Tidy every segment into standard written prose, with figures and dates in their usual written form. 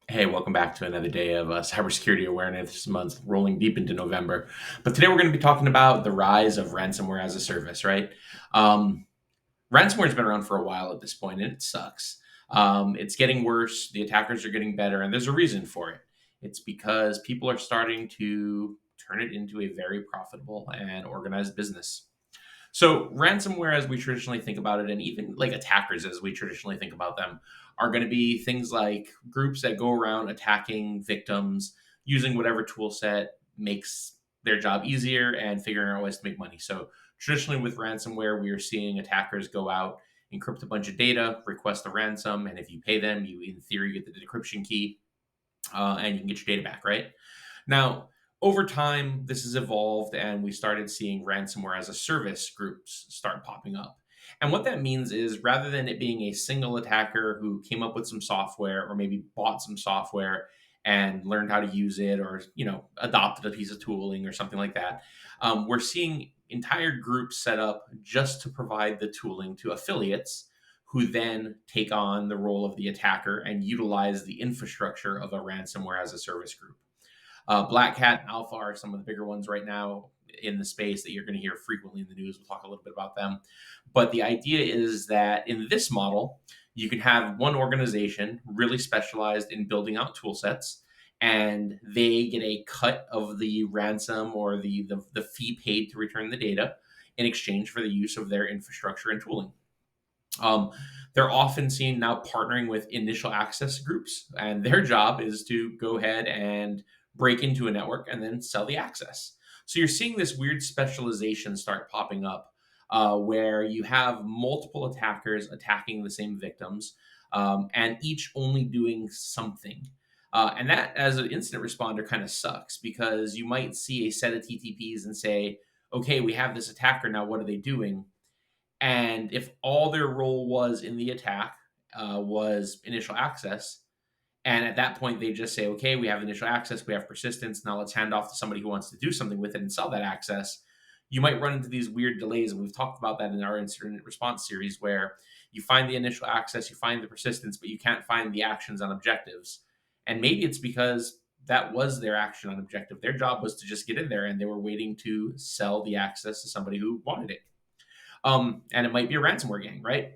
Hey, welcome back to another day of cybersecurity awareness month, rolling deep into November. But today we're going to be talking about the rise of ransomware as a service, right? Um, Ransomware has been around for a while at this point, and it sucks. It's getting worse. The attackers are getting better, and there's a reason for it. It's because people are starting to turn it into a very profitable and organized business. So, ransomware, as we traditionally think about it, and even like attackers, as we traditionally think about them, are going to be things like groups that go around attacking victims using whatever tool set makes their job easier and figuring out ways to make money. So, traditionally with ransomware, we are seeing attackers go out, encrypt a bunch of data, request a ransom, and if you pay them, you in theory get the decryption key, and you can get your data back, right? Now, over time, this has evolved, and we started seeing ransomware as a service groups start popping up. And what that means is rather than it being a single attacker who came up with some software or maybe bought some software and learned how to use it or adopted a piece of tooling or something like that, we're seeing entire groups set up just to provide the tooling to affiliates who then take on the role of the attacker and utilize the infrastructure of a ransomware as a service group. Black Hat and Alpha are some of the bigger ones right now in the space that you're going to hear frequently in the news. We'll talk a little bit about them. But the idea is that in this model, you can have one organization really specialized in building out tool sets, and they get a cut of the ransom or the fee paid to return the data in exchange for the use of their infrastructure and tooling. Um, they're often seen now partnering with initial access groups, and their job is to go ahead and break into a network and then sell the access. So you're seeing this weird specialization start popping up where you have multiple attackers attacking the same victims and each only doing something. And that, as an incident responder, kind of sucks because you might see a set of TTPs and say, okay, we have this attacker now, what are they doing? And if all their role was in the attack was initial access, and at that point they just say, okay, we have initial access, we have persistence, now let's hand off to somebody who wants to do something with it and sell that access, you might run into these weird delays. And we've talked about that in our incident response series where you find the initial access, you find the persistence, but you can't find the actions on objectives. And maybe it's because that was their action on objective. Their job was to just get in there and they were waiting to sell the access to somebody who wanted it. And it might be a ransomware gang, right?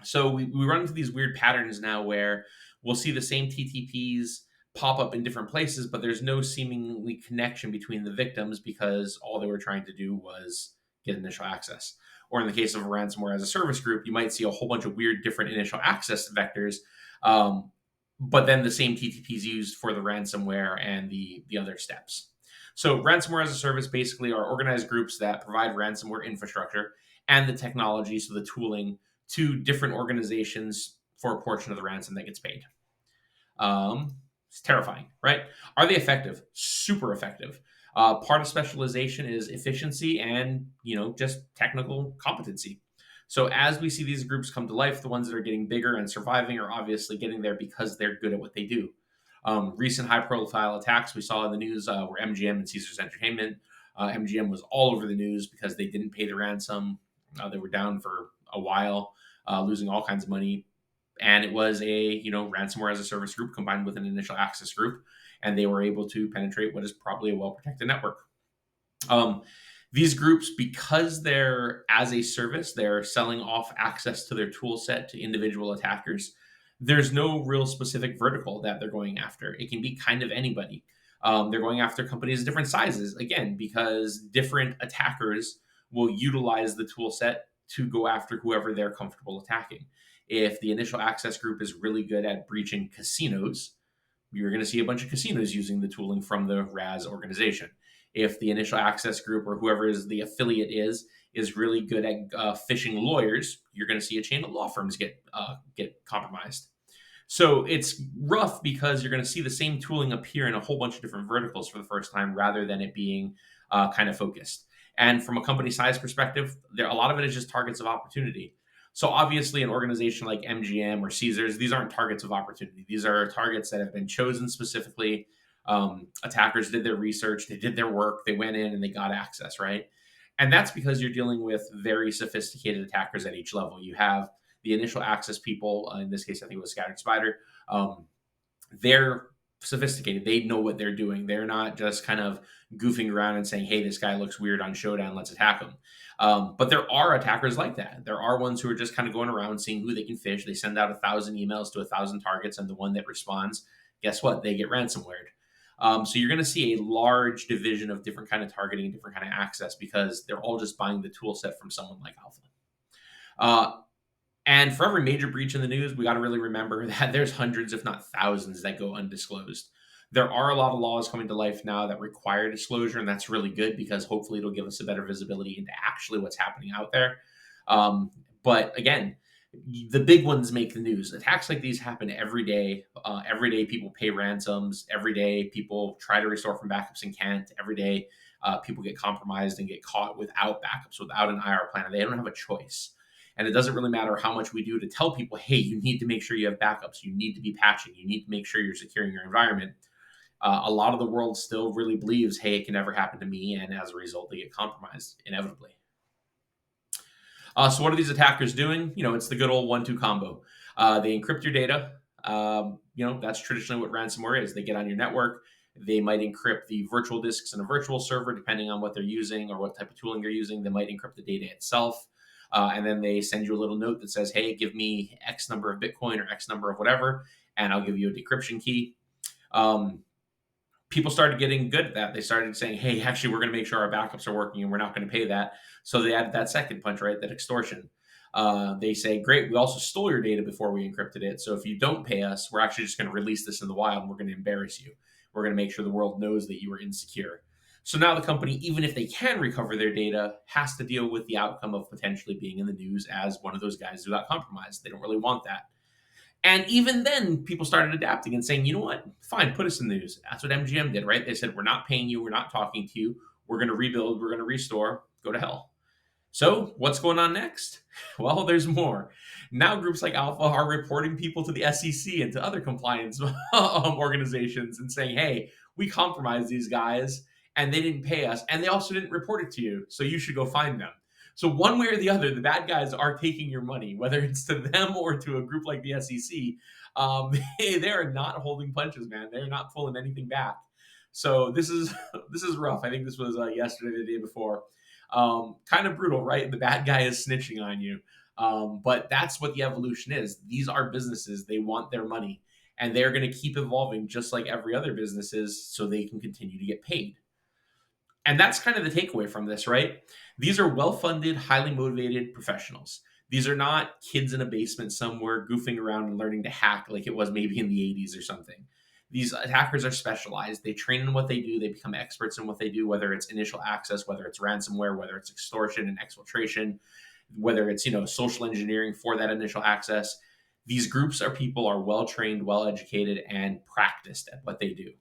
So we run into these weird patterns now where we'll see the same TTPs pop up in different places, but there's no seemingly connection between the victims because all they were trying to do was get initial access. Or in the case of a ransomware as a service group, you might see a whole bunch of weird different initial access vectors, but then the same TTPs used for the ransomware and the other steps. So ransomware as a service basically are organized groups that provide ransomware infrastructure and the technology, so the tooling, to different organizations for a portion of the ransom that gets paid. It's terrifying, right? Are they effective? Super effective. Part of specialization is efficiency and just technical competency. So as we see these groups come to life, the ones that are getting bigger and surviving are obviously getting there because they're good at what they do. Recent high-profile attacks we saw in the news were MGM and Caesars Entertainment. MGM was all over the news because they didn't pay the ransom. They were down for a while, losing all kinds of money, and it was a ransomware as a service group combined with an initial access group, and they were able to penetrate what is probably a well protected network. Um, these groups, because they're as a service, they're selling off access to their tool set to individual attackers. There's no real specific vertical that they're going after. It can be kind of anybody. They're going after companies of different sizes, again, because different attackers will utilize the tool set to go after whoever they're comfortable attacking. If the initial access group is really good at breaching casinos, you're going to see a bunch of casinos using the tooling from the RaaS organization. If the initial access group or whoever is the affiliate is really good at phishing lawyers, you're going to see a chain of law firms get compromised. So it's rough because you're going to see the same tooling appear in a whole bunch of different verticals for the first time, rather than it being kind of focused. And from a company size perspective, there a lot of it is just targets of opportunity. So obviously, an organization like MGM or Caesars, these aren't targets of opportunity. These are targets that have been chosen specifically. Attackers did their research, they did their work, they went in and they got access, right? And that's because you're dealing with very sophisticated attackers at each level. You have the initial access people. In this case, I think it was Scattered Spider. Um, They're sophisticated. They know what they're doing. They're not just kind of goofing around and saying, "Hey, this guy looks weird on Showdown. Let's attack him." But there are attackers like that. There are ones who are just kind of going around seeing who they can fish. They send out 1,000 emails to 1,000 targets, and the one that responds, guess what? They get ransomware. So you're going to see a large division of different kind of targeting, different kind of access, because they're all just buying the tool set from someone like Alpha. Uh, and for every major breach in the news, we got to really remember that there's hundreds, if not thousands, that go undisclosed. There are a lot of laws coming to life now that require disclosure, and that's really good because hopefully it'll give us a better visibility into actually what's happening out there. Um, but again, the big ones make the news. Attacks like these happen every day. Every day, people pay ransoms. Every day, people try to restore from backups and can't. Every day, people get compromised and get caught without backups, without an IR plan. They don't have a choice. And it doesn't really matter how much we do to tell people, hey, you need to make sure you have backups. You need to be patching. You need to make sure you're securing your environment. A lot of the world still really believes, hey, it can never happen to me. And as a result, they get compromised inevitably. So what are these attackers doing? It's the good old 1-2 combo. They encrypt your data. That's traditionally what ransomware is. They get on your network. They might encrypt the virtual disks in a virtual server, depending on what they're using or what type of tooling they're using. They might encrypt the data itself. And then they send you a little note that says, hey, give me X number of Bitcoin or X number of whatever, and I'll give you a decryption key. People started getting good at that. They started saying, hey, actually, we're going to make sure our backups are working and we're not going to pay that. So they added that second punch, right? That extortion. They say, great, we also stole your data before we encrypted it. So if you don't pay us, we're actually just going to release this in the wild and we're going to embarrass you. We're going to make sure the world knows that you were insecure. So now the company, even if they can recover their data, has to deal with the outcome of potentially being in the news as one of those guys who got compromised. They don't really want that. And even then, people started adapting and saying, you know what? Fine, put us in the news. That's what MGM did, right? They said, we're not paying you. We're not talking to you. We're going to rebuild. We're going to restore. Go to hell. So what's going on next? Well, there's more. Now groups like Alpha are reporting people to the SEC and to other compliance organizations and saying, hey, we compromised these guys and they didn't pay us. And they also didn't report it to you. So you should go find them. So one way or the other, the bad guys are taking your money, whether it's to them or to a group like the SEC. They are not holding punches, man. They're not pulling anything back. So this is rough. I think this was yesterday, the day before. Kind of brutal, right? The bad guy is snitching on you. But that's what the evolution is. These are businesses. They want their money. And they're going to keep evolving just like every other business is so they can continue to get paid. And that's kind of the takeaway from this, right? These are well funded, highly motivated professionals. These are not kids in a basement somewhere goofing around and learning to hack like it was maybe in the 80s or something. These attackers are specialized. They train in what they do. They become experts in what they do, whether it's initial access, whether it's ransomware, whether it's extortion and exfiltration, whether it's, social engineering for that initial access. These groups are people are well trained, well educated, and practiced at what they do.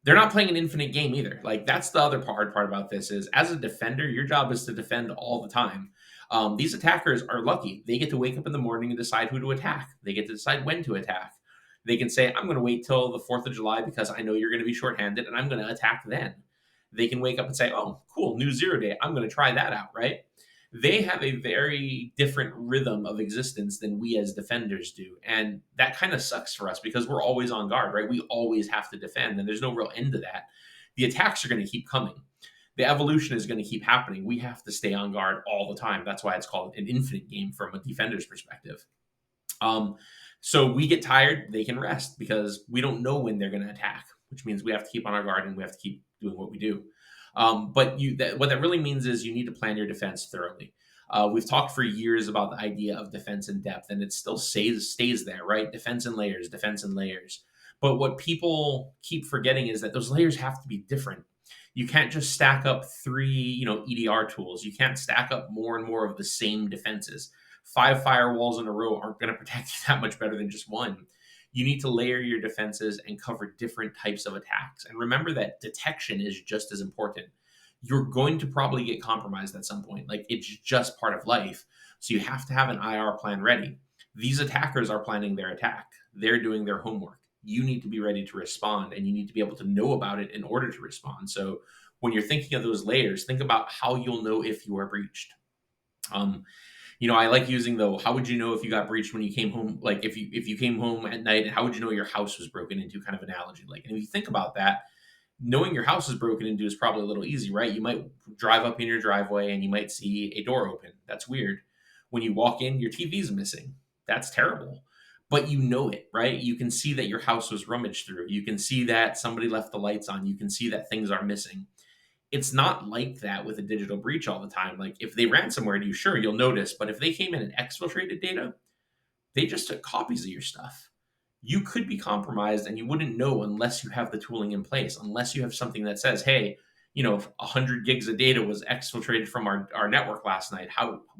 They're not playing an infinite game either. Like that's the other hard part about this is as a defender, your job is to defend all the time. These attackers are lucky. They get to wake up in the morning and decide who to attack. They get to decide when to attack. They can say, I'm going to wait till the 4th of July because I know you're going to be shorthanded and I'm going to attack then. They can wake up and say, oh, cool, new 0 day. I'm going to try that out, right? They have a very different rhythm of existence than we as defenders do. And that kind of sucks for us because we're always on guard, right? We always have to defend, and there's no real end to that. The attacks are going to keep coming. The evolution is going to keep happening. We have to stay on guard all the time. That's why it's called an infinite game from a defender's perspective. So we get tired, they can rest because we don't know when they're going to attack, which means we have to keep on our guard and we have to keep doing what we do. But what that really means is you need to plan your defense thoroughly. We've talked for years about the idea of defense in depth, and it still stays there, right? Defense in layers, defense in layers. But what people keep forgetting is that those layers have to be different. You can't just stack up 3, EDR tools. You can't stack up more and more of the same defenses. 5 firewalls in a row aren't going to protect you that much better than just one. You need to layer your defenses and cover different types of attacks. And remember that detection is just as important. You're going to probably get compromised at some point. Like it's just part of life. So you have to have an IR plan ready. These attackers are planning their attack. They're doing their homework. You need to be ready to respond and you need to be able to know about it in order to respond. So when you're thinking of those layers, think about how you'll know if you are breached. I like using the how would you know if you got breached when you came home? Like if you came home at night, how would you know your house was broken into? Kind of analogy. Like, and if you think about that, knowing your house is broken into is probably a little easy, right? You might drive up in your driveway and you might see a door open. That's weird. When you walk in, your TV's missing. That's terrible. But you know it, right? You can see that your house was rummaged through. You can see that somebody left the lights on. You can see that things are missing. It's not like that with a digital breach all the time. Like if they ransomware you, sure, you'll notice. But if they came in and exfiltrated data, they just took copies of your stuff. You could be compromised and you wouldn't know unless you have the tooling in place, unless you have something that says, hey, 100 gigs of data was exfiltrated from our network last night.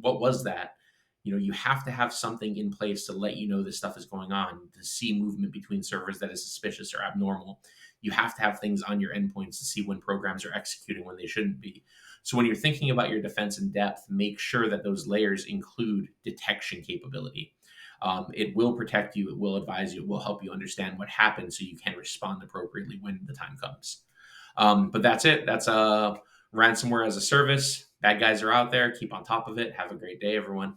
What was that? You have to have something in place to let you know this stuff is going on, to see movement between servers that is suspicious or abnormal. You have to have things on your endpoints to see when programs are executing when they shouldn't be. So when you're thinking about your defense in depth, make sure that those layers include detection capability. It will protect you. It will advise you. It will help you understand what happened so you can respond appropriately when the time comes. But that's it. That's ransomware as a service. Bad guys are out there. Keep on top of it. Have a great day, everyone.